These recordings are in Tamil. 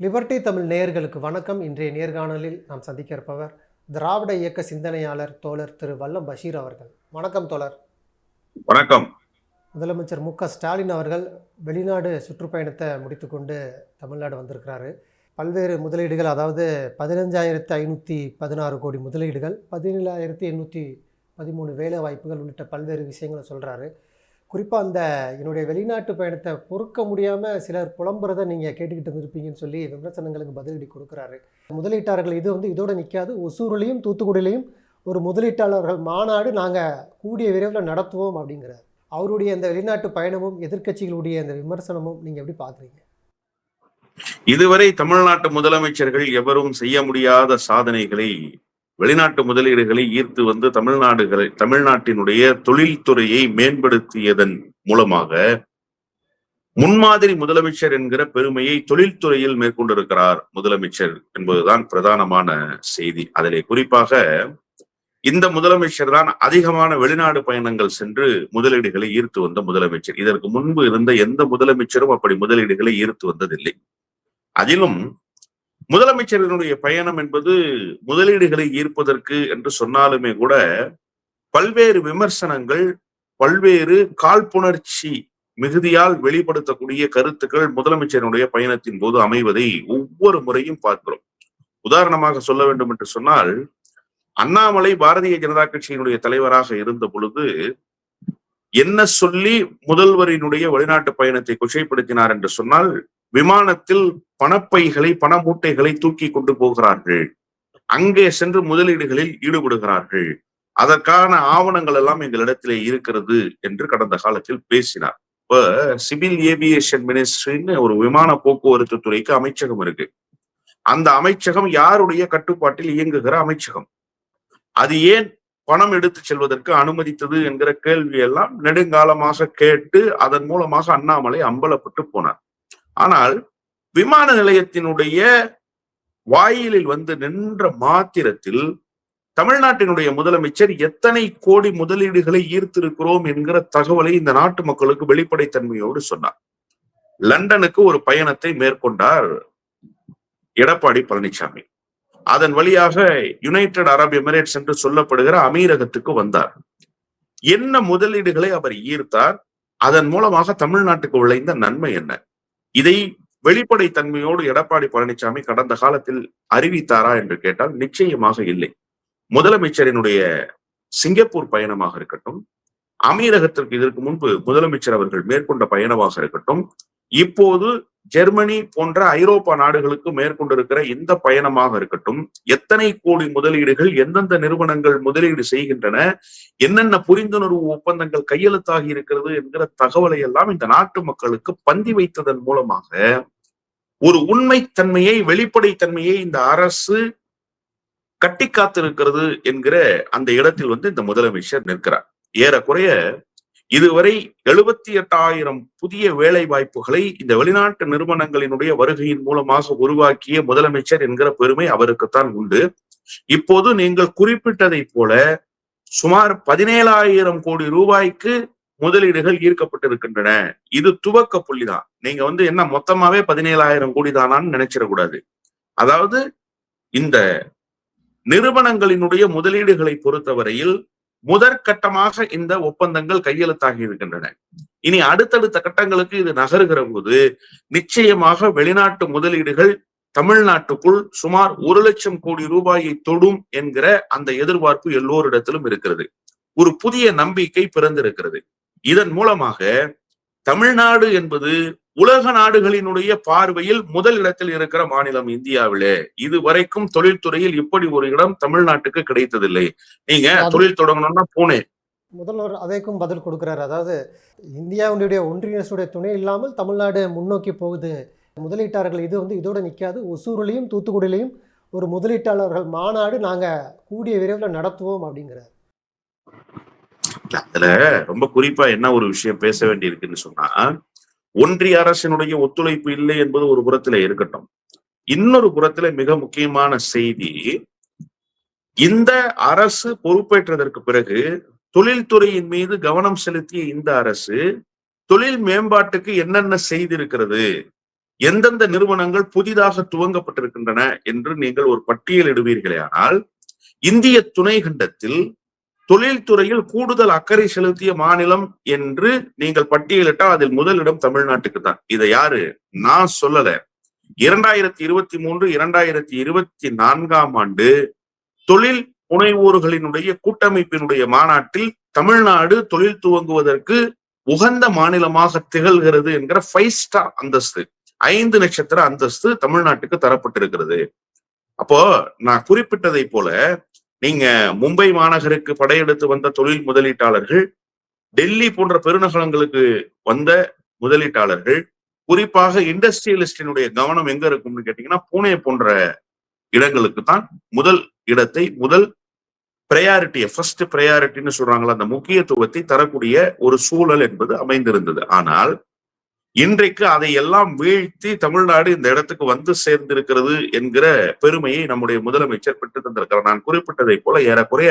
லிபர்டி தமிழ் நேயர்களுக்கு வணக்கம். இன்றைய நேர்காணலில் நாம் சந்திக்க இருப்பவர் திராவிட இயக்க சிந்தனையாளர் தோழர் திரு வல்லம் பஷீர் அவர்கள். வணக்கம் தோழர். வணக்கம். முதலமைச்சர் மு.க.ஸ்டாலின் அவர்கள் வெளிநாடு சுற்றுப்பயணத்தை முடித்துக்கொண்டு தமிழ்நாடு வந்திருக்கிறாரு. பல்வேறு முதலீடுகள், அதாவது 15,516 கோடி முதலீடுகள், 17,813 வேலை வாய்ப்புகள் உள்ளிட்ட பல்வேறு விஷயங்களை சொல்கிறாரு. குறிப்பாக அந்த என்னுடைய வெளிநாட்டு பயணத்தை பொறுக்க முடியாமல் சிலர் புலம்புறதை நீங்கள் கேட்டுக்கிட்டு இருப்பீங்கன்னு சொல்லி விமர்சனங்களுக்கு பதிலடி கொடுக்குறாரு. முதலீட்டாளர்கள் இது இதோடு நிற்காது, ஒசூரிலையும் தூத்துக்குடியிலையும் ஒரு முதலீட்டாளர்கள் மாநாடு நாங்கள் கூடிய விரைவில் நடத்துவோம் அப்படிங்கிறார். அவருடைய அந்த வெளிநாட்டு பயணமும் எதிர்க்கட்சிகளுடைய அந்த விமர்சனமும் நீங்கள் எப்படி பார்க்குறீங்க? இதுவரை தமிழ்நாட்டு முதலமைச்சர்கள் எவரும் செய்ய முடியாத சாதனைகளை, வெளிநாட்டு முதலீடுகளை ஈர்த்து வந்து தமிழ்நாட்டினுடைய தொழில்துறையை மேம்படுத்தியதன் மூலமாக முன்மாதிரி முதலமைச்சர் என்கிற பெருமையை தொழில்துறையில் மேற்கொண்டிருக்கிறார் முதலமைச்சர் என்பதுதான் பிரதானமான செய்தி. அதிலே குறிப்பாக இந்த முதலமைச்சர் தான் அதிகமான வெளிநாடு பயணங்கள் சென்று முதலீடுகளை ஈர்த்து வந்த முதலமைச்சர். இதற்கு முன்பு இருந்த எந்த முதலமைச்சரும் அப்படி முதலீடுகளை ஈர்த்து வந்ததில்லை. அதிலும் முதலமைச்சரினுடைய பயணம் என்பது முதலீடுகளை ஈர்ப்பதற்கு என்று சொன்னாலுமே கூட பல்வேறு விமர்சனங்கள், பல்வேறு காழ்ப்புணர்ச்சி மிகுதியால் வெளிப்படுத்தக்கூடிய கருத்துக்கள் முதலமைச்சரினுடைய பயணத்தின் போது அமைவதை ஒவ்வொரு முறையும் பார்க்கிறோம். உதாரணமாக சொல்ல வேண்டும் என்று சொன்னால், அண்ணாமலை பாரதிய ஜனதா கட்சியினுடைய தலைவராக இருந்த பொழுது என்ன சொல்லி முதல்வரினுடைய வெளிநாட்டு பயணத்தை கொச்சைப்படுத்தினார் என்று சொன்னால், விமானத்தில் பணப்பைகளை, பண மூட்டைகளை தூக்கி கொண்டு போகிறார்கள், அங்கே சென்று முதலீடுகளில் ஈடுபடுகிறார்கள், அதற்கான ஆவணங்கள் எல்லாம் எங்களிடத்திலே இருக்கிறது என்று கடந்த காலத்தில் பேசினார். இப்ப சிவில் ஏவியேஷன் மினிஸ்ட்ரின்னு ஒரு விமான போக்குவரத்து துறைக்கு அமைச்சகம் இருக்கு. அந்த அமைச்சகம் யாருடைய கட்டுப்பாட்டில் இயங்குகிற அமைச்சகம்? அது ஏன் பணம் எடுத்து செல்வதற்கு அனுமதித்தது என்கிற கேள்வியெல்லாம் நெடுங்காலமாக கேட்டு அதன் மூலமாக அண்ணாமலை அம்பலப்பட்டு போனார். ஆனால் விமான நிலையத்தினுடைய வாயிலில் வந்து நின்ற மாத்திரத்தில் தமிழ்நாட்டினுடைய முதலமைச்சர் எத்தனை கோடி முதலீடுகளை ஈர்த்திருக்கிறோம் என்கிற தகவலை இந்த நாட்டு மக்களுக்கு வெளிப்படைத்தன்மையோடு சொன்னார். லண்டனுக்கு ஒரு பயணத்தை மேற்கொண்டார் எடப்பாடி பழனிசாமி. அதன் வழியாக யுனைடெட் அரபு எமிரேட்ஸ் என்று சொல்லப்படுகிற அமீரகத்துக்கு வந்தார். என்ன முதலீடுகளை அவர் ஈர்த்தார்? அதன் மூலமாக தமிழ்நாட்டுக்கு விளைந்த நன்மை என்ன? இதை வெளிப்படைத்தன்மையோடு எடப்பாடி பழனிசாமி கடந்த காலத்தில் அறிவித்தாரா என்று கேட்டால் நிச்சயமாக இல்லை. முதலமைச்சரினுடைய சிங்கப்பூர் பயணமாக இருக்கட்டும், அமீரகத்திற்கு இதற்கு முன்பு முதலமைச்சர் அவர்கள் மேற்கொண்ட பயணமாக இருக்கட்டும், இப்போது ஜெர்மனி போன்ற ஐரோப்பா நாடுகளுக்கு மேற்கொண்டிருக்கிற இந்த பயணமாக இருக்கட்டும், எத்தனை கோடி முதலீடுகள், எந்தெந்த நிறுவனங்கள் முதலீடு செய்கின்றன, என்னென்ன புரிந்துணர்வு ஒப்பந்தங்கள் கையெழுத்தாகி இருக்கிறது என்கிற தகவலை எல்லாம் இந்த நாட்டு மக்களுக்கு பந்தி வைத்ததன் மூலமாக ஒரு உண்மைத்தன்மையை, வெளிப்படைத்தன்மையை இந்த அரசு கட்டி காத்திருக்கிறது என்கிற அந்த இடத்தில் வந்து இந்த முதலமைச்சர் நிற்கிறார். ஏறக்குறைய இதுவரை 78,000 புதிய வேலை வாய்ப்புகளை இந்த வெளிநாட்டு நிறுவனங்களினுடைய வருகையின் மூலமாக உருவாக்கிய முதலமைச்சர் என்கிற பெருமை அவருக்குத்தான் உண்டு. இப்போது நீங்கள் குறிப்பிட்டதை போல சுமார் 17,000 கோடி ரூபாய்க்கு முதலீடுகள் ஈர்க்கப்பட்டிருக்கின்றன. இது துவக்க புள்ளிதான். நீங்க என்ன மொத்தமாவே 17,000 கோடி தானான்னு நினைச்சிடக்கூடாது. அதாவது இந்த நிறுவனங்களினுடைய முதலீடுகளை பொறுத்தவரையில் முதற்கட்டமாக இந்த ஒப்பந்தங்கள் கையெழுத்தாகி இருக்கின்றன. இனி அடுத்தடுத்த கட்டங்களுக்கு இது நகருகிற போது நிச்சயமாக வெளிநாட்டு முதலீடுகள் தமிழ்நாட்டுக்குள் சுமார் 1,00,000 கோடி ரூபாயை தொடும் என்கிற அந்த எதிர்பார்ப்பு எல்லோரிடத்திலும் இருக்கிறது. ஒரு புதிய நம்பிக்கை பிறந்திருக்கிறது. இதன் மூலமாக தமிழ்நாடு என்பது உலக நாடுகளினுடைய பார்வையில் முதல் இடத்தில் இருக்கிற மாநிலம் இந்தியாவிலே. இதுவரைக்கும் தொழில்துறையில் இப்படி ஒரு இடம் தமிழ்நாட்டுக்கு கிடைத்ததில்லை. நீங்க தொழில் தொடங்கணும்னா பூனே. முதல்வர் அதைக்கும் பதில் கொடுக்கிறார். அதாவது இந்தியாவுடைய ஒன்றிய அரசுடைய துணை இல்லாமல் தமிழ்நாடு முன்னோக்கி போகுது. முதலீட்டாளர்கள் இது இதோடு நிற்காது, ஒசூரிலையும் தூத்துக்குடியிலையும் ஒரு முதலீட்டாளர்கள் மாநாடு நாங்க கூடிய விரைவில் நடத்துவோம் அப்படிங்கிறார். அதுல ரொம்ப குறிப்பா என்ன ஒரு விஷயம் பேச வேண்டி இருக்குன்னு சொன்னா, ஒன்றிய அரசினுடைய ஒத்துழைப்பு இல்லை என்பது ஒரு புறத்துல இருக்கட்டும், இன்னொரு புறத்துல மிக முக்கியமான செய்தி, இந்த அரசு பொறுப்பேற்றதற்கு பிறகு தொழில்துறையின் மீது கவனம் செலுத்திய இந்த அரசு தொழில் மேம்பாட்டுக்கு என்னென்ன செய்திருக்கிறது, எந்தெந்த நிறுவனங்கள் புதிதாக துவங்கப்பட்டிருக்கின்றன என்று நீங்கள் ஒரு பட்டியலிடுவீர்களே ஆனால் இந்திய துணை கண்டத்தில் தொழில்துறையில் கூடுதல் அக்கறை செலுத்திய மாநிலம் என்று நீங்கள் பட்டியலிட்டால் அதில் முதலிடம் தமிழ்நாட்டுக்கு தான். இதை யாரு நான் சொல்லல. 2023 2024 ஆண்டு தொழில் முனைவோர்களினுடைய கூட்டமைப்பினுடைய மாநாட்டில் தமிழ்நாடு தொழில் துவங்குவதற்கு உகந்த மாநிலமாக திகழ்கிறது என்கிற 5 ஸ்டார் அந்தஸ்து, 5 நட்சத்திர அந்தஸ்து தமிழ்நாட்டுக்கு தரப்பட்டிருக்கிறது. அப்போ நான் குறிப்பிட்டதை போல நீங்க மும்பை மாநகருக்கு படையெடுத்து வந்த தொழில் முதலீட்டாளர்கள், டெல்லி போன்ற பெருநகரங்களுக்கு வந்த முதலீட்டாளர்கள், குறிப்பாக இண்டஸ்ட்ரியலிஸ்டினுடைய கவனம் எங்க இருக்கும்னு கேட்டீங்கன்னா பூனே போன்ற இடங்களுக்கு தான் முதல் இடத்தை, முதல் பிரையாரிட்டியை, ஃபர்ஸ்ட் பிரையாரிட்டின்னு சொல்றாங்களா, அந்த முக்கியத்துவத்தை தரக்கூடிய ஒரு சூழல் என்பது அமைந்திருந்தது. ஆனால் இன்றைக்கு அதை எல்லாம் வீழ்த்தி தமிழ்நாடு இந்த இடத்துக்கு வந்து சேர்ந்திருக்கிறது என்கிற பெருமையை நம்முடைய முதலமைச்சர் பெற்று தந்திருக்கிறார். நான் குறிப்பிட்டதை போல ஏறக்குறைய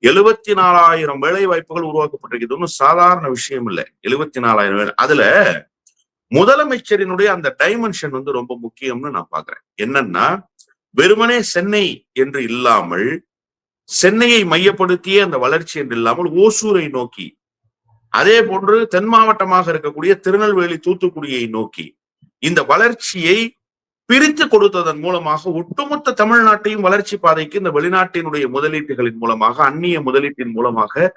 74,000 வேலை வாய்ப்புகள் உருவாக்கப்பட்டிருக்கு. ஒன்றும் சாதாரண விஷயம் இல்லை. 74,000 வேலை. அதுல முதலமைச்சரினுடைய அந்த டைமென்ஷன் ரொம்ப முக்கியம்னு நான் பாக்குறேன். என்னன்னா, வெறுமனே சென்னை என்று இல்லாமல், சென்னையை மையப்படுத்திய அந்த வளர்ச்சி என்று இல்லாமல் ஓசூரை நோக்கி, அதே போன்று தென் மாவட்டமாக இருக்கக்கூடிய திருநெல்வேலி தூத்துக்குடியை நோக்கி இந்த வளர்ச்சியை பிரித்து கொடுத்ததன் மூலமாக ஒட்டுமொத்த தமிழ்நாட்டையும் வளர்ச்சி பாதைக்கு இந்த வெளிநாட்டினுடைய முதலீட்டுகளின் மூலமாக, அந்நிய முதலீட்டின் மூலமாக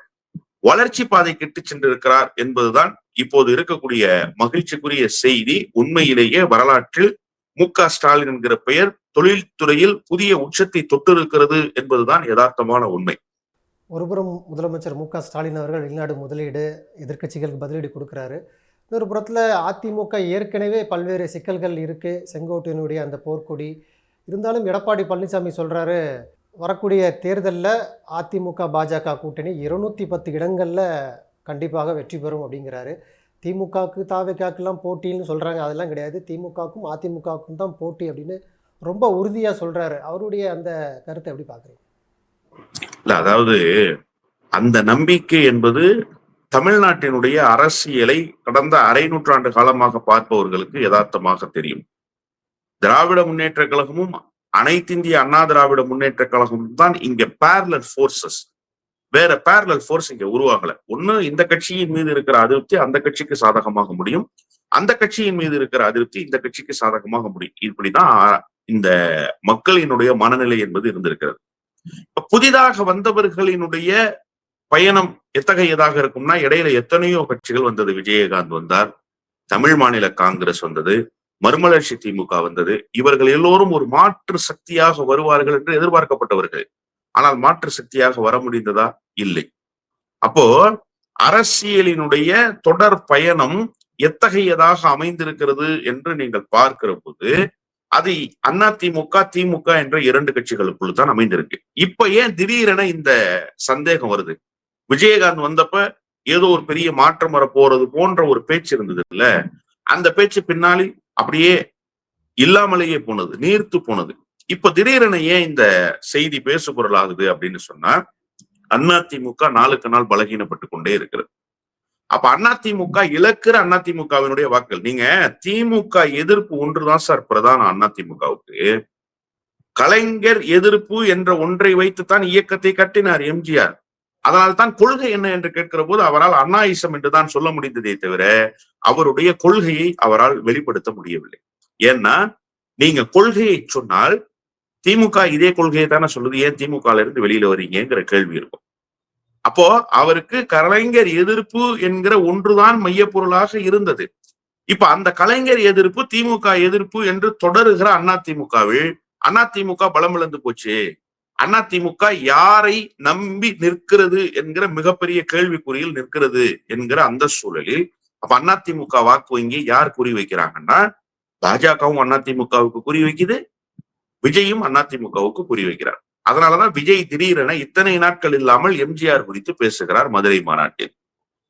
வளர்ச்சி பாதைக்கு இட்டு சென்றிருக்கிறார் என்பதுதான் இப்போது இருக்கக்கூடிய மகிழ்ச்சிக்குரிய செய்தி. உண்மையிலேயே வரலாற்றில் மு.க.ஸ்டாலின் என்கிற பெயர் தொழில்துறையில் புதிய உச்சத்தை தொட்டிருக்கிறது என்பதுதான் யதார்த்தமான உண்மை. ஒருபுறம் முதலமைச்சர் மு.க.ஸ்டாலின் அவர்கள் வெளிநாடு முதலீடு, எதிர்க்கட்சிகளுக்கு பதிலடி கொடுக்குறாரு. இன்னொரு புறத்தில் அதிமுக ஏற்கனவே பல்வேறு சிக்கல்கள் இருக்குது. செங்கோட்டையனுடைய அந்த போர்க்கொடி இருந்தாலும் எடப்பாடி பழனிசாமி சொல்கிறாரு, வரக்கூடிய தேர்தலில் அதிமுக பாஜக கூட்டணி 210 இடங்களில் கண்டிப்பாக வெற்றி பெறும் அப்படிங்கிறாரு. திமுகவுக்கு தாவேக்காக்கெல்லாம் போட்டின்னு சொல்கிறாங்க. அதெல்லாம் கிடையாது, திமுகவுக்கும் அதிமுகவுக்கும் தான் போட்டி அப்படின்னு ரொம்ப உறுதியாக சொல்கிறாரு. அவருடைய அந்த கருத்தை எப்படி பார்க்குறீங்க? இல்ல, அதாவது அந்த நம்பிக்கை என்பது தமிழ்நாட்டினுடைய அரசியலை கடந்த அரை நூற்றாண்டு காலமாக பார்ப்பவர்களுக்கு யதார்த்தமாக தெரியும். திராவிட முன்னேற்ற கழகமும் அனைத்திந்திய அண்ணா திராவிட முன்னேற்ற கழகமும் தான் இங்க பேரலல் போர்சஸ். வேற பேரலல் போர்ஸ் இங்க உருவாகல. ஒண்ணு இந்த கட்சியின் மீது இருக்கிற அதிருப்தி அந்த கட்சிக்கு சாதகமாக முடியும், அந்த கட்சியின் மீது இருக்கிற அதிருப்தி இந்த கட்சிக்கு சாதகமாக முடியும். இப்படிதான் இந்த மக்களினுடைய மனநிலை என்பது இருந்திருக்கிறது. புதிதாக வந்தவர்களினுடைய பயணம் எத்தகையதாக இருக்கும்னா, இடையில எத்தனையோ கட்சிகள் வந்தது. விஜயகாந்த் வந்தார், தமிழ் மாநில காங்கிரஸ் வந்தது, மறுமலர்ச்சி திமுக வந்தது. இவர்கள் எல்லோரும் ஒரு மாற்று சக்தியாக வருவார்கள் என்று எதிர்பார்க்கப்பட்டவர்கள். ஆனால் மாற்று சக்தியாக வர முடிந்ததா? இல்லை. அப்போ அரசியலினுடைய தொடர் பயணம் எத்தகையதாக அமைந்திருக்கிறது என்று நீங்கள் பார்க்கிற போது அது அதிமுக திமுக என்ற 2 கட்சிகளுக்குள் தான் அமைந்திருக்கு. இப்ப ஏன் திடீரென இந்த சந்தேகம் வருது? விஜயகாந்த் வந்தப்ப ஏதோ ஒரு பெரிய மாற்றம் வரப்போறது போன்ற ஒரு பேச்சு இருந்தது இல்ல, அந்த பேச்சு பின்னாடி அப்படியே இல்லாமலேயே போனது, நீர்த்து போனது. இப்ப திடீரென ஏன் இந்த செய்தி பேசு பொருள் ஆகுது அப்படின்னு சொன்னா, அதிமுக நாளுக்கு நாள் பலகீனப்பட்டு கொண்டே இருக்கிறது. அப்ப அதிமுக இழக்கிற அதிமுகவினுடைய வாக்குகள். நீங்க திமுக எதிர்ப்பு ஒன்றுதான் சார் பிரதான அதிமுகவுக்கு. கலைஞர் எதிர்ப்பு என்ற ஒன்றை வைத்துத்தான் இயக்கத்தை கட்டினார் எம்ஜிஆர். அதனால்தான் கொள்கை என்ன என்று கேட்கிற போது அவரால் அண்ணாயிசம் என்றுதான் சொல்ல முடிந்ததே தவிர அவருடைய கொள்கையை அவரால் வெளிப்படுத்த முடியவில்லை. ஏன்னா நீங்க கொள்கையை சொன்னால் திமுக இதே கொள்கையை தானே சொல்லுது, ஏன் திமுக இருந்து வெளியில வரீங்கிற கேள்வி இருக்கும். அப்போ அவருக்கு கலைஞர் எதிர்ப்பு என்கிற ஒன்றுதான் மையப்பொருளாக இருந்தது. இப்ப அந்த கலைஞர் எதிர்ப்பு திமுக எதிர்ப்பு என்று தொடருகிற அதிமுகவில் அதிமுக பலம் இழந்து போச்சு. அதிமுக யாரை நம்பி நிற்கிறது என்கிற மிகப்பெரிய கேள்விக்குறியில் நிற்கிறது என்கிற அந்த சூழலில் அப்ப அதிமுக வாக்கு வங்கி யார் குறி வைக்கிறாங்கன்னா, பாஜகவும் அதிமுகவுக்கு குறி வைக்குது, விஜயும் அதிமுகவுக்கு குறி வைக்கிறார். அதனாலதான் விஜய் திடீரென இத்தனை நாட்கள் இல்லாமல் எம்ஜிஆர் குறித்து பேசுகிறார் மதுரை மாநாட்டில்.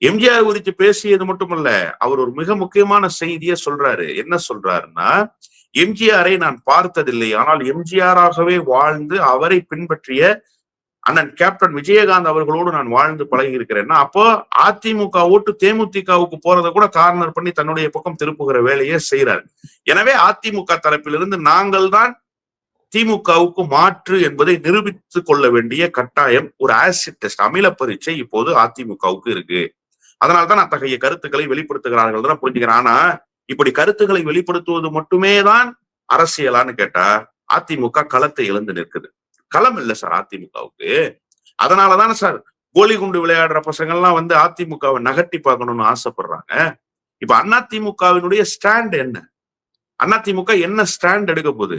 எம்ஜிஆர் குறித்து பேசியது மட்டுமல்ல, அவர் ஒரு மிக முக்கியமான செய்தியை சொல்றாரு. என்ன சொல்றாருன்னா, எம்ஜிஆரை நான் பார்த்ததில்லை, ஆனால் எம்ஜிஆராகவே வாழ்ந்து அவரை பின்பற்றிய அண்ணன் கேப்டன் விஜயகாந்த் அவர்களோடு நான் வாழ்ந்து பழகி இருக்கிறேன்னா, அப்போ அதிமுக ஓட்டு தேமுதிகவுக்கு போறதை கூட கார்னர் பண்ணி தன்னுடைய பக்கம் திருப்புகிற வேலையை செய்யறாரு. எனவே அதிமுக தரப்பிலிருந்து நாங்கள் தான் திமுகவுக்கு மாற்று என்பதை நிரூபித்துக் கொள்ள வேண்டிய கட்டாயம், ஒரு ஆசிட் டெஸ்ட், அமில பரீட்சை இப்போது அதிமுகவுக்கு இருக்கு. அதனால்தான் அத்தகைய கருத்துக்களை வெளிப்படுத்துகிறார்கள் தான் புரிஞ்சுக்கிறேன். ஆனா இப்படி கருத்துக்களை வெளிப்படுத்துவது மட்டுமே தான் அரசியலான்னு கேட்டா அதிமுக களத்தை இழந்து நிற்குது. களம் இல்ல சார் அதிமுகவுக்கு. அதனாலதானே சார் கோலி குண்டு விளையாடுற பசங்க எல்லாம் வந்து அதிமுகவை நகர்த்தி பார்க்கணும்னு ஆசைப்படுறாங்க. இப்ப அதிமுகவினுடைய ஸ்டாண்ட் என்ன? அதிமுக என்ன ஸ்டாண்ட் எடுக்க போகுது?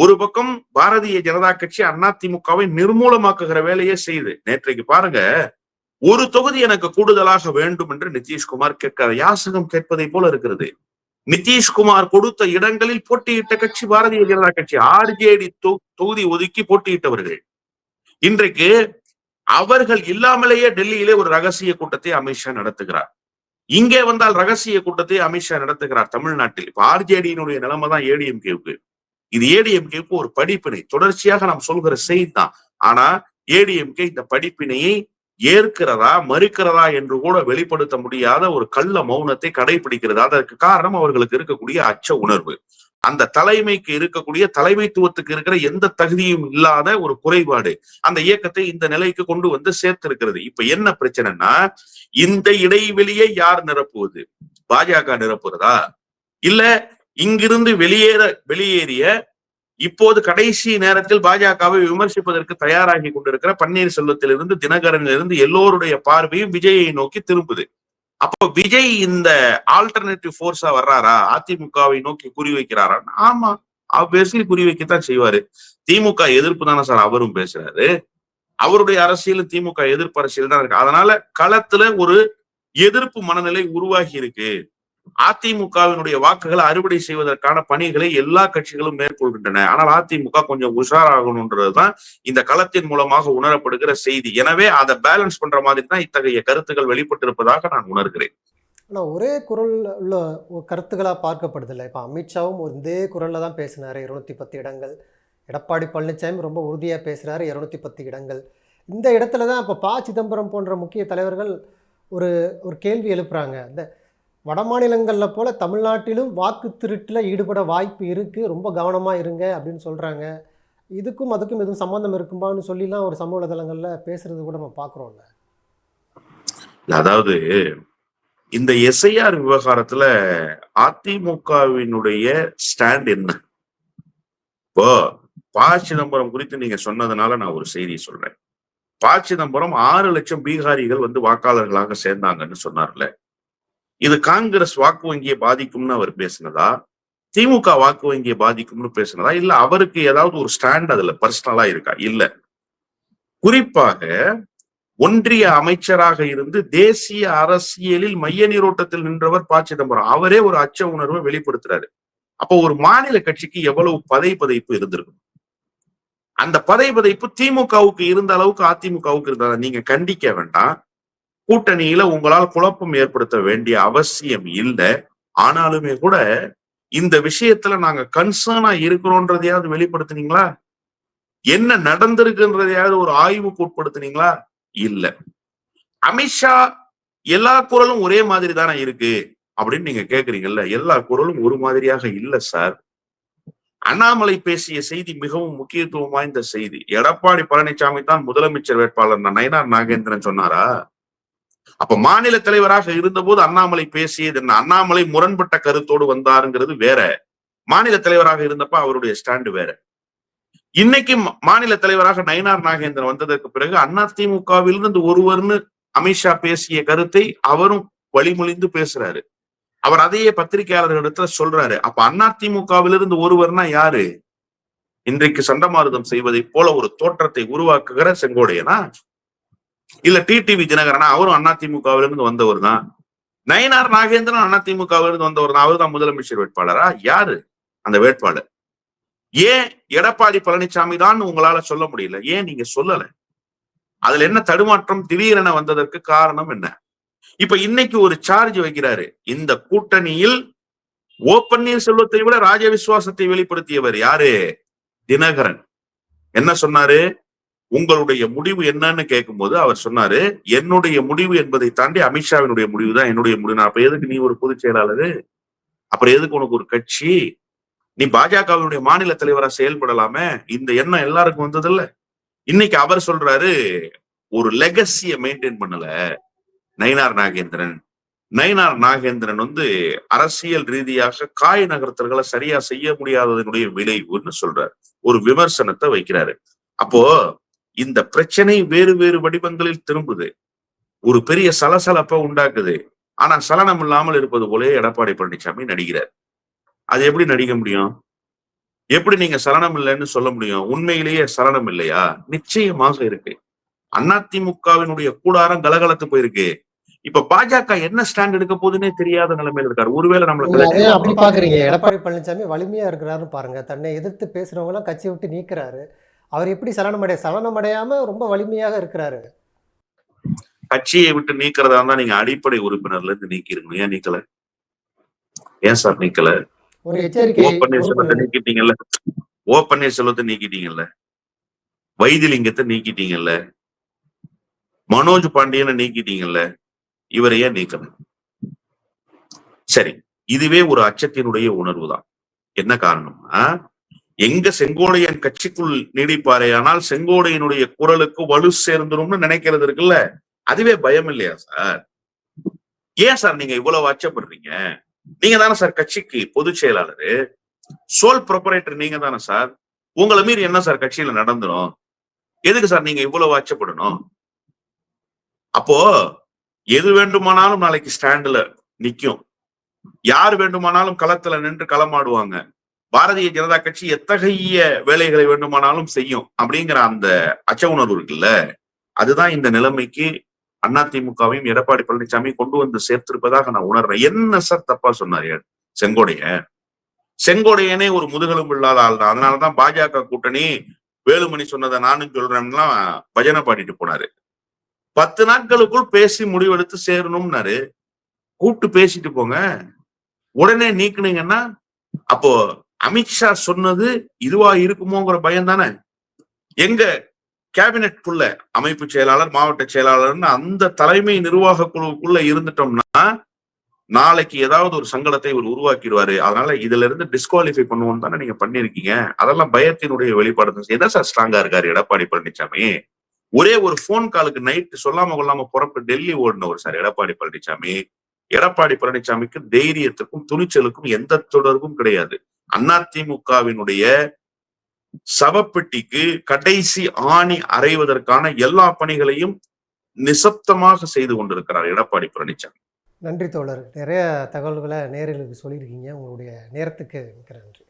ஒரு பக்கம் பாரதிய ஜனதா கட்சி அதிமுகவை நிர்மூலமாக்குகிற வேலையே செய்யுது. நேற்றைக்கு பாருங்க, ஒரு தொகுதி எனக்கு கூடுதலாக வேண்டும் என்று நிதிஷ்குமார் கேட்கிற யாசகம் கேட்பதை போல இருக்கிறது. நிதிஷ்குமார் கொடுத்த இடங்களில் போட்டியிட்ட கட்சி பாரதிய ஜனதா கட்சி. ஆர்ஜேடி தொகுதி ஒதுக்கி போட்டியிட்டவர்கள். இன்றைக்கு அவர்கள் இல்லாமலேயே டெல்லியிலே ஒரு ரகசிய கூட்டத்தை அமித்ஷா நடத்துகிறார். இங்கே வந்தால் ரகசிய கூட்டத்தை அமித்ஷா நடத்துகிறார் தமிழ்நாட்டில். இப்ப ஆர்ஜேடியினுடைய நிலைமை தான் ஏடிஎம்கேவுக்கு. இது ஏடிஎம்கேவுக்கு ஒரு படிப்பினை. தொடர்ச்சியாக நாம் சொல்கிற செய்தி தான். ஆனா ஏடிஎம்கே இந்த படிப்பினையை ஏற்கிறதா மறுக்கிறதா என்று கூட வெளிப்படுத்த முடியாத ஒரு கள்ள மௌனத்தை கடைபிடிக்கிறது. அதற்கு காரணம் அவர்களுக்கு இருக்கக்கூடிய அச்ச உணர்வு. அந்த தலைமைக்கு இருக்கக்கூடிய தலைமைத்துவத்துக்கு இருக்கிற எந்த தகுதியும் இல்லாத ஒரு குறைபாடு அந்த இயக்கத்தை இந்த நிலைக்கு கொண்டு வந்து சேர்த்திருக்கிறது. இப்ப என்ன பிரச்சனைன்னா, இந்த இடைவெளியை யார் நிரப்புவது? பாஜக நிரப்புறதா? இல்ல இங்கிருந்து வெளியேறிய இப்போது கடைசி நேரத்தில் பாஜகவை விமர்சிப்பதற்கு தயாராகி கொண்டிருக்கிற பன்னீர்செல்வத்திலிருந்து தினகரனிலிருந்து எல்லோருடைய பார்வையும் விஜயை நோக்கி திரும்புது. அப்போ விஜய் இந்த ஆல்டர்னேட்டிவ் போர்ஸா வர்றாரா? அதிமுகவை நோக்கி குறி வைக்கிறாரா? ஆமா, ஆப்வியஸ்லி குறி வைக்கத்தான் செய்வாரு. திமுக எதிர்ப்பு தானே சார் அவரும் பேசுறாரு. அவருடைய அரசியல் திமுக எதிர்ப்பு அரசியல் தான் இருக்கு. அதனால களத்துல ஒரு எதிர்ப்பு மனநிலை உருவாகி இருக்கு. அதிமுகவினுடைய வாக்குகளை அறுவடை செய்வதற்கான பணிகளை எல்லா கட்சிகளும் மேற்கொள்கின்றன. ஆனால் அதிமுக கொஞ்சம் உஷாராகணும்ன்றதுதான் இந்த களத்தின் மூலமாக உணரப்படுகிற செய்தி. எனவே அதை பேலன்ஸ் பண்ற மாதிரி தான் இத்தகைய கருத்துக்கள் வெளிப்பட்டிருப்பதாக நான் உணர்கிறேன். ஆனா ஒரே குரல் உள்ள கருத்துக்களா பார்க்கப்படுதில்லை. இப்ப அமித்ஷாவும் இதே குரல்ல தான் பேசினாரு. 210 இடங்கள். எடப்பாடி பழனிசாமி ரொம்ப உறுதியா பேசுறாரு. 210 இடங்கள். இந்த இடத்துல தான் இப்ப ப. சிதம்பரம் போன்ற முக்கிய தலைவர்கள் ஒரு ஒரு கேள்வி எழுப்புறாங்க. இந்த வட மாநிலங்களில் போல தமிழ்நாட்டிலும் வாக்கு திருட்டில் ஈடுபட வாய்ப்பு இருக்குது, ரொம்ப கவனமாக இருங்க அப்படின்னு சொல்கிறாங்க. இதுக்கும் அதுக்கும் எதுவும் சம்பந்தம் இருக்குமான்னு சொல்லிலாம் ஒரு சமூக வலைதளங்களில் பேசுறது கூட நம்ம பார்க்குறோம்ல. அதாவது இந்த எஸ்ஐஆர் விவகாரத்துல அதிமுகவினுடைய ஸ்டாண்ட் என்ன? இப்போ ப. சிதம்பரம் குறித்து நீங்க சொன்னதுனால நான் ஒரு செய்தி சொல்றேன். ப. சிதம்பரம் 6 லட்சம் பீகாரிகள் வந்து வாக்காளர்களாக சேர்ந்தாங்கன்னு சொன்னார்ல. இது காங்கிரஸ் வாக்கு வங்கியை பாதிக்கும்னு அவர் பேசினதா, திமுக வாக்கு வங்கியை பாதிக்கும்னு பேசினதா, இல்ல அவருக்கு ஏதாவது ஒரு ஸ்டாண்ட் அதுல பர்சனலா இருக்கா? இல்ல. குறிப்பாக ஒன்றிய அமைச்சராக இருந்து தேசிய அரசியலில் மைய நீரோட்டத்தில் நின்றவர் ப. சிதம்பரம். அவரே ஒரு அச்ச உணர்வை வெளிப்படுத்துறாரு. அப்போ ஒரு மாநில கட்சிக்கு எவ்வளவு பதைப்பு இருந்திருக்கும்? அந்த பதைப்பு திமுகவுக்கு இருந்த அளவுக்கு அதிமுகவுக்கு இருந்தா நீங்க கண்டிக்க வேண்டாம். கூட்டணியில உங்களால் குழப்பம் ஏற்படுத்த வேண்டிய அவசியம் இல்லை. ஆனாலுமே கூட இந்த விஷயத்துல நாங்க கன்சர்னா இருக்கிறோன்றதையாவது வெளிப்படுத்தினீங்களா? என்ன நடந்திருக்குன்றதையாவது ஒரு ஆய்வுக்கு உட்படுத்தினீங்களா? இல்ல. அமித்ஷா எல்லா குரலும் ஒரே மாதிரி தானே இருக்கு அப்படின்னு நீங்க கேக்குறீங்கல்ல. எல்லா குரலும் ஒரு மாதிரியாக இல்ல சார். அண்ணாமலை பேசிய செய்தி மிகவும் முக்கியத்துவம் வாய்ந்த செய்தி. எடப்பாடி பழனிசாமி தான் முதலமைச்சர் வேட்பாளர் நயினார் நாகேந்திரன் சொன்னாரா? அப்ப மாநில தலைவராக இருந்தபோது அண்ணாமலை பேசியது என்ன? அண்ணாமலை முரண்பட்ட கருத்தோடு வந்தாருங்கிறது வேற. மாநில தலைவராக இருந்தப்ப அவருடைய ஸ்டாண்டு வேற. இன்னைக்கு மாநில தலைவராக நயினார் நாகேந்திரன் வந்ததற்கு பிறகு அதிமுகவிலிருந்து ஒருவர்னு அமித்ஷா பேசிய கருத்தை அவரும் வழிமொழிந்து பேசுறாரு. அவர் அதையே பத்திரிகையாளர்களிடத்துல சொல்றாரு. அப்ப அதிமுகவிலிருந்து ஒருவர்னா யாரு? இன்றைக்கு சண்டமாருதம் செய்வதை போல ஒரு தோற்றத்தை உருவாக்குகிற செங்கோடையனா? இல்ல டிடிவி தினகரனா? அவரும் அதிமுகவிலிருந்து வந்தவர் தான். நயினார் நாகேந்திரன் அதிமுகவிலிருந்து வந்தவர் தான். அவரு தான் முதலமைச்சர் வேட்பாளரா? யாரு அந்த வேட்பாளர்? ஏன் எடப்பாடி பழனிசாமி தான் உங்களால சொல்ல முடியல? ஏன் நீங்க சொல்லல? அதுல என்ன தடுமாற்றம் திடீரென வந்ததற்கு காரணம் என்ன? இப்ப இன்னைக்கு ஒரு சார்ஜ் வைக்கிறாரு. இந்த கூட்டணியில் ஓ பன்னீர்செல்வத்தை விட ராஜ விசுவாசத்தை வெளிப்படுத்தியவர் யாரு? தினகரன். என்ன சொன்னாரு? உங்களுடைய முடிவு என்னன்னு கேட்கும்போது அவர் சொன்னாரு, என்னுடைய முடிவு என்பதை தாண்டி அமித்ஷாவினுடைய முடிவு தான் என்னுடைய முடிவு. அப்ப எதுக்கு நீ ஒரு பொதுச் செயலாளரு? அப்புறம் எதுக்கு உனக்கு ஒரு கட்சி? நீ பாஜகவினுடைய மாநில தலைவரா செயல்படலாமே. இந்த எண்ணம் எல்லாருக்கும் வந்தது இல்ல. இன்னைக்கு அவர் சொல்றாரு, ஒரு லெகசிய மெயின்டைன் பண்ணல நயினார் நாகேந்திரன். நயினார் நாகேந்திரன் அரசியல் ரீதியாக காய் நகர்த்தல்களை சரியா செய்ய முடியாததனுடைய விளைவுன்னு சொல்றாரு. ஒரு விமர்சனத்தை வைக்கிறாரு. அப்போ இந்த பிரச்சனை வேறு வேறு வடிவங்களில் திரும்புது. ஒரு பெரிய சலசலப்பை உண்டாக்குது. ஆனா சலனம் இல்லாமல் இருப்பது போலே எடப்பாடி பழனிசாமி நடிக்கிறார். அது எப்படி நடிக்க முடியும்? எப்படி நீங்க சலனம் இல்லைன்னு சொல்ல முடியும்? உண்மையிலேயே சலனம் இல்லையா? நிச்சயமாக இருக்கு. அதிமுகவினுடைய கூடாரம் கலகலத்து போயிருக்கு. இப்ப பாஜக என்ன ஸ்டாண்ட் எடுக்க போகுதுன்னே தெரியாத நிலைமையில இருக்காரு. ஒருவேளை நீங்க அதே அப்படி பாக்குறீங்க. நம்மளுக்கு எடப்பாடி பழனிசாமி வலிமையா இருக்கிறாருன்னு பாருங்க. தன்னை எதிர்த்து பேசுறவங்க எல்லாம் கட்சியை விட்டு நீக்கிறாரு. அவர் எப்படி சலனமடையாம ரொம்ப வலிமையாக இருக்கிறாரு. கட்சியை விட்டு நீக்கிறதா இருந்தா நீங்க அடிப்படை உறுப்பினர்ல இருந்து நீக்கிருக்கணும். ஏன் நீக்கல? ஏன் சார் நீக்கல? ஒரு எச்சரிக்கை. ஓ பன்னீர்செல்வத்தை நீக்கிட்டீங்கல்ல. ஓ பன்னீர்செல்வத்தை நீக்கிட்டீங்கல்ல. வைத்திலிங்கத்தை நீக்கிட்டீங்கல்ல. மனோஜ் பாண்டியனை நீக்கிட்டீங்கல்ல. இவரை ஏன் நீக்கல? சரி, இதுவே ஒரு அச்சத்தினுடைய உணர்வு தான். என்ன காரணம்னா, எங்க செங்கோடையன் கட்சிக்குள் நீடிப்பாரே ஆனால் செங்கோடையனுடைய குரலுக்கு வலு சேர்ந்துரும்னு நினைக்கிறது இருக்குல்ல, அதுவே பயம் இல்லையா சார்? ஏன் சார் நீங்க இவ்வளவு அச்சப்படுறீங்க? நீங்க தானே சார் கட்சிக்கு பொதுச் செயலாளரு, சோல் ப்ரொபரேட்டர் நீங்க தானே சார். உங்களை மீறி என்ன சார் கட்சியில நடந்துரும்? எதுக்கு சார் நீங்க இவ்வளவு அச்சப்படணும்? அப்போ எது வேண்டுமானாலும் நாளைக்கு ஸ்டாண்ட்ல நிக்கும். யார் வேண்டுமானாலும் களத்துல நின்று களமாடுவாங்க. பாரதிய ஜனதா கட்சி எத்தகைய வேலைகளை வேண்டுமானாலும் செய்யும் அப்படிங்கிற அந்த அச்ச உணர்வு இருக்குல்ல, அதுதான் இந்த நிலைமைக்கு அதிமுகவையும் எடப்பாடி பழனிசாமி கொண்டு வந்து சேர்த்திருப்பதாக நான் உணர்றேன். என்ன சார் தப்பா சொன்னாரு செங்கோடையன்? செங்கோடையனே ஒரு முதுகெலும்பு இல்லாத ஆள் தான். அதனாலதான் பாஜக கூட்டணி வேலுமணி சொன்னதை நானும் சொல்றேன்லாம் பஜனை பாடிட்டு போனாரு. 10 நாட்களுக்குள் பேசி முடிவெடுத்து சேரணும்னாரு. கூப்பிட்டு பேசிட்டு போங்க. உடனே நீக்குனீங்கன்னா அப்போ அமித்ஷா சொன்னது இதுவா இருக்குமோங்கிற பயம் தானே. எங்க கேபினெட்குள்ள அமைப்பு செயலாளர், மாவட்ட செயலாளர்னு அந்த தலைமை நிர்வாக குழுவுக்குள்ள இருந்துட்டோம்னா நாளைக்கு ஏதாவது ஒரு சங்கடத்தை இவர் உருவாக்கிடுவாரு. அதனால இதுல இருந்து டிஸ்குவாலிஃபை பண்ணுவோம் தானே நீங்க பண்ணிருக்கீங்க. அதெல்லாம் பயத்தினுடைய வெளிப்பாடு. என்ன சார் ஸ்ட்ராங்கா இருக்காரு எடப்பாடி பழனிசாமி? ஒரே ஒரு போன் காலுக்கு நைட் சொல்லாம கொள்ளாம புறப்பட்டு டெல்லி ஓடினவர் சார் எடப்பாடி பழனிசாமி. எடப்பாடி பழனிசாமிக்கு தைரியத்துக்கும் துணிச்சலுக்கும் எந்த தொடர்பும் கிடையாது. அதிமுகவினுடைய சவப்பெட்டிக்கு கடைசி ஆணி அறைவதற்கான எல்லா பணிகளையும் நிசப்தமாக செய்து கொண்டிருக்கிறார் எடப்பாடி பழனிசாமி. நன்றி தோழர். நிறைய தகவல்களை நேயர்களுக்கு சொல்லியிருக்கீங்க. உங்களுடைய நேரத்துக்கு மிக்க நன்றி.